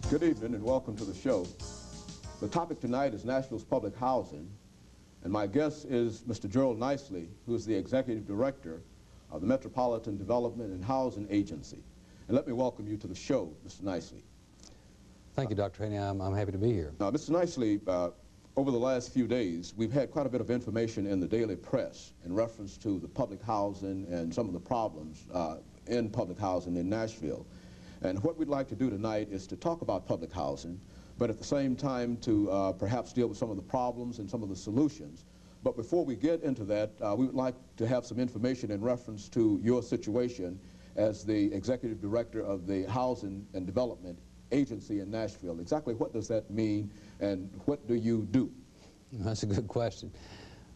Good evening and welcome to the show. The topic tonight is Nashville's public housing, and my guest is Mr. GNicely, who is the Executive Director of the Metropolitan Development and Housing Agency. And let me welcome you to the show, Mr. Nicely. Thank you, Dr. Haney. I'm happy to be here. Now, Mr. Nicely, over the last few days, we've had quite a bit of information in the daily press in reference to the public housing and some of the problems in public housing in Nashville. And what we'd like to do tonight is to talk about public housing, but at the same time to perhaps deal with some of the problems and some of the solutions. But before we get into that, we would like to have some information in reference to your situation as the Executive Director of the Housing and Development Agency in Nashville. Exactly what does that mean, and what do you do? That's a good question.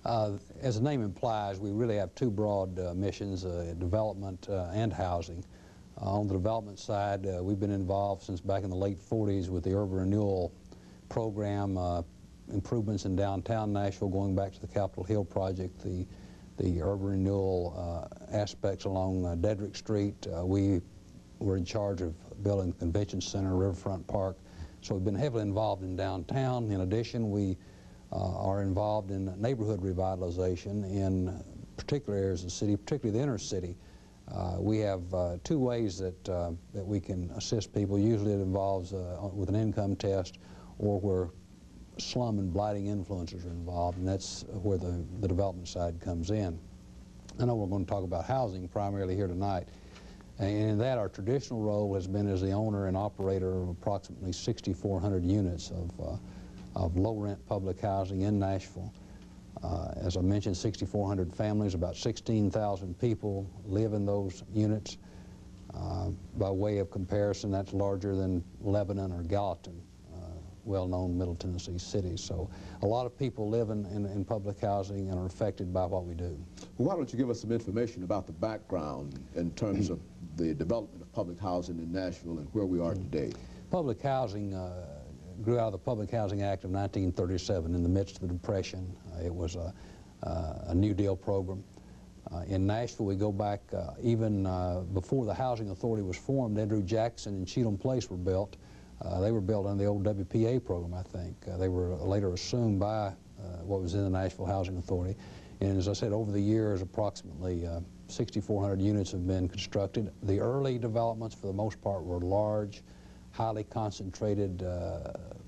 As the name implies, we really have two broad missions, development and housing. On the development side, we've been involved since back in the late 40s with the urban renewal program, improvements in downtown Nashville going back to the Capitol Hill project, the urban renewal aspects along Dirctor Street. We were in charge of building the convention center, Riverfront Park, so we've been heavily involved in downtown. In addition, we are involved in neighborhood revitalization in particular areas of the city, particularly the inner city. We have two ways that we can assist people. Usually it involves with an income test, or where slum and blighting influences are involved, and that's where the development side comes in. I know we're going to talk about housing primarily here tonight, and in that our traditional role has been as the owner and operator of approximately 6,400 units of low-rent public housing in Nashville. As I mentioned, 6,400 families, about 16,000 people live in those units. By way of comparison, that's larger than Lebanon or Gallatin, well-known Middle Tennessee cities. So a lot of people live in public housing and are affected by what we do. Well, why don't you give us some information about the background in terms of the development of public housing in Nashville and where we are today? Public housing grew out of the Public Housing Act of 1937 in the midst of the Depression. It was a New Deal program. In Nashville, we go back even before the Housing Authority was formed. Andrew Jackson and Cheatham Place were built. They were built under the old WPA program, I think. They were later assumed by what was in the Nashville Housing Authority. And as I said, over the years, approximately 6,400 units have been constructed. The early developments, for the most part, were large, highly concentrated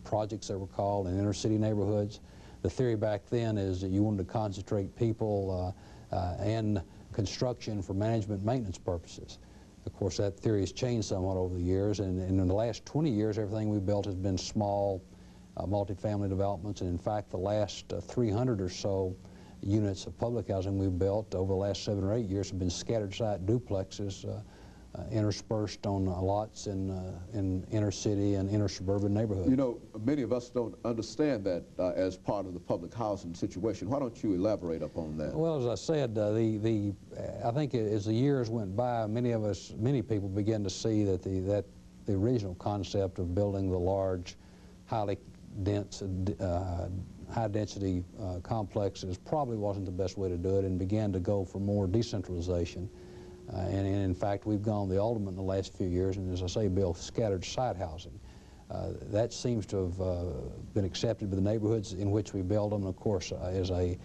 projects, that were called, in inner city neighborhoods. The theory back then is that you wanted to concentrate people and construction for management maintenance purposes. Of course, that theory has changed somewhat over the years, and in the last 20 years, everything we've built has been small multifamily developments, and in fact, the last 300 or so units of public housing we've built over the last 7 or 8 years have been scattered site duplexes interspersed on lots in inner city and inner suburban neighborhoods. You know, many of us don't understand that as part of the public housing situation. Why don't you elaborate upon that? Well, as I said, I think as the years went by, many people began to see that the original concept of building the large, highly dense, high-density complexes probably wasn't the best way to do it, and began to go for more decentralization. And in fact, we've gone the ultimate in the last few years, and as I say, built scattered site housing. That seems to have been accepted by the neighborhoods in which we build them, and of course is a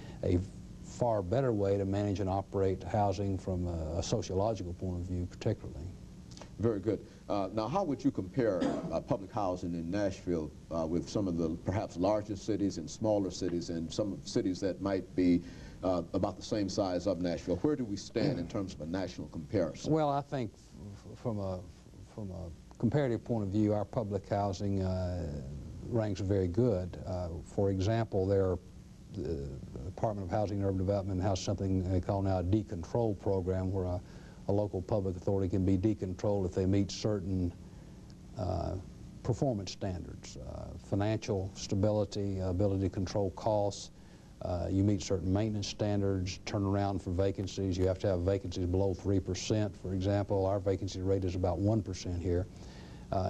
far better way to manage and operate housing from a sociological point of view, particularly. Very good. Now, how would you compare public housing in Nashville with some of the perhaps larger cities and smaller cities, and some cities that might be about the same size of Nashville? Where do we stand in terms of a national comparison? Well, I think from a comparative point of view, our public housing ranks very good. For example, the Department of Housing and Urban Development has something they call now a decontrol program, where a local public authority can be decontrolled if they meet certain performance standards, financial stability, ability to control costs. You meet certain maintenance standards, turnaround for vacancies. You have to have vacancies below 3%, for example. Our vacancy rate is about 1% here.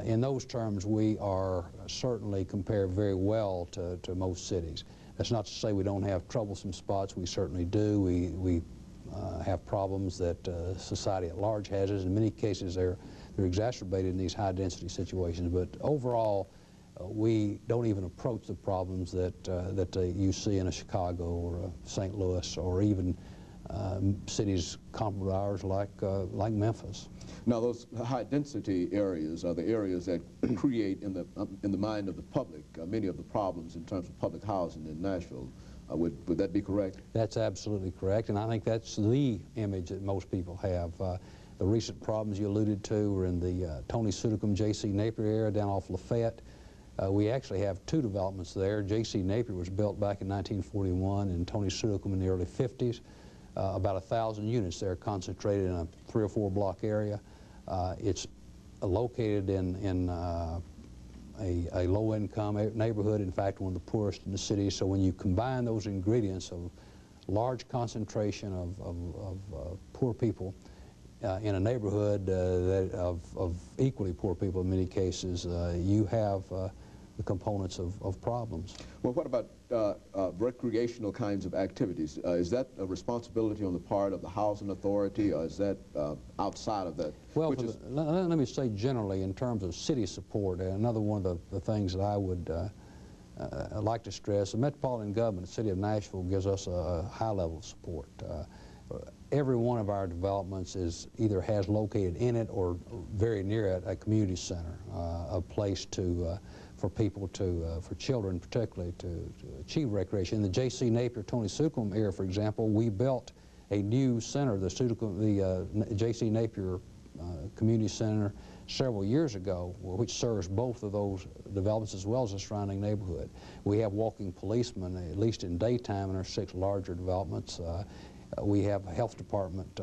In those terms, we are certainly compared very well to most cities. That's not to say we don't have troublesome spots. We certainly do. We have problems that society at large has. In many cases, they're they're exacerbated in these high-density situations. But overall, we don't even approach the problems that you see in a Chicago or a St. Louis or even cities comparable to ours like Memphis. Now, those high-density areas are the areas that create in the mind of the public many of the problems in terms of public housing in Nashville. Would that be correct? That's absolutely correct, and I think that's the image that most people have. The recent problems you alluded to were in the Tony Sudicum, J.C. Napier area down off Lafayette. We actually have two developments there. J.C. Napier was built back in 1941 and Tony Sudicum in the early 50s. About 1,000 units there concentrated in a 3 or 4 block area. It's located in a low-income neighborhood, in fact, one of the poorest in the city. So when you combine those ingredients of large concentration of poor people in a neighborhood of equally poor people in many cases, you have the components of problems. Well, what about recreational kinds of activities? Is that a responsibility on the part of the housing authority, or is that outside of that? Well, let me say generally in terms of city support, another one of the things that I would like to stress, the metropolitan government, the city of Nashville, gives us a high level of support. Every one of our developments either has located in it or very near it a community center, a place for people for children particularly, to achieve recreation. In the J.C. Napier, Tony Sudicum area, for example, we built a new center, the J.C. Napier Community Center, several years ago, which serves both of those developments as well as the surrounding neighborhood. We have walking policemen, at least in daytime, in our 6 larger developments. We have a health department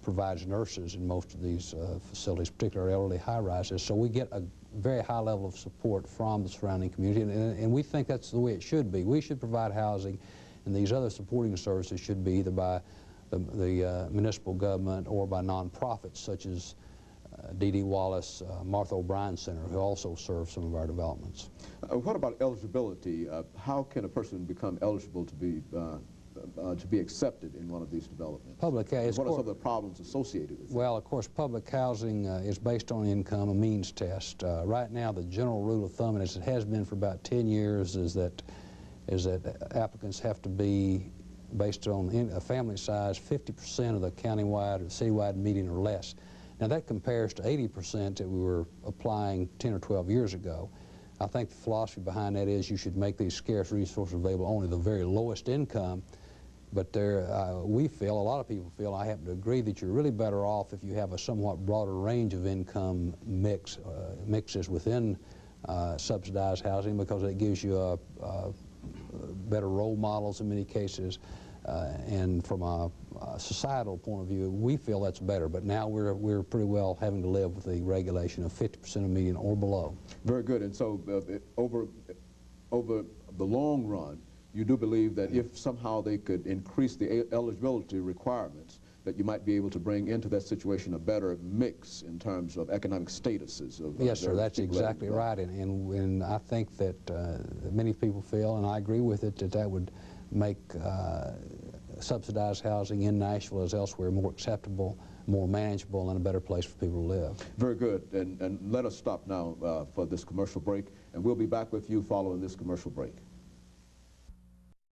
provides nurses in most of these facilities, particularly elderly high-rises. So we get a very high level of support from the surrounding community, and we think that's the way it should be. We should provide housing, and these other supporting services should be either by the municipal government or by nonprofits such as D.D. Wallace, Martha O'Brien Center, who also serve some of our developments. What about eligibility? How can a person become eligible to be accepted in one of these developments? What are some of the problems associated with it? Well, of course, public housing is based on income, a means test. Right now, the general rule of thumb, and as it has been for about 10 years, is that applicants have to be, based on a family size, 50% of the countywide or citywide median or less. Now, that compares to 80% that we were applying 10 or 12 years ago. I think the philosophy behind that is you should make these scarce resources available only the very lowest income. But we feel, a lot of people feel, I happen to agree, that you're really better off if you have a somewhat broader range of income mixes within subsidized housing, because it gives you better role models in many cases. And from a societal point of view, we feel that's better. But now we're pretty well having to live with the regulation of 50% of median or below. Very good. And so over the long run, you do believe that if somehow they could increase the eligibility requirements, that you might be able to bring into that situation a better mix in terms of economic statuses of yes, sir, that's exactly right. And I think that many people feel, and I agree with it, that would make subsidized housing in Nashville as elsewhere more acceptable, more manageable, and a better place for people to live. Very good. And let us stop now for this commercial break, and we'll be back with you following this commercial break.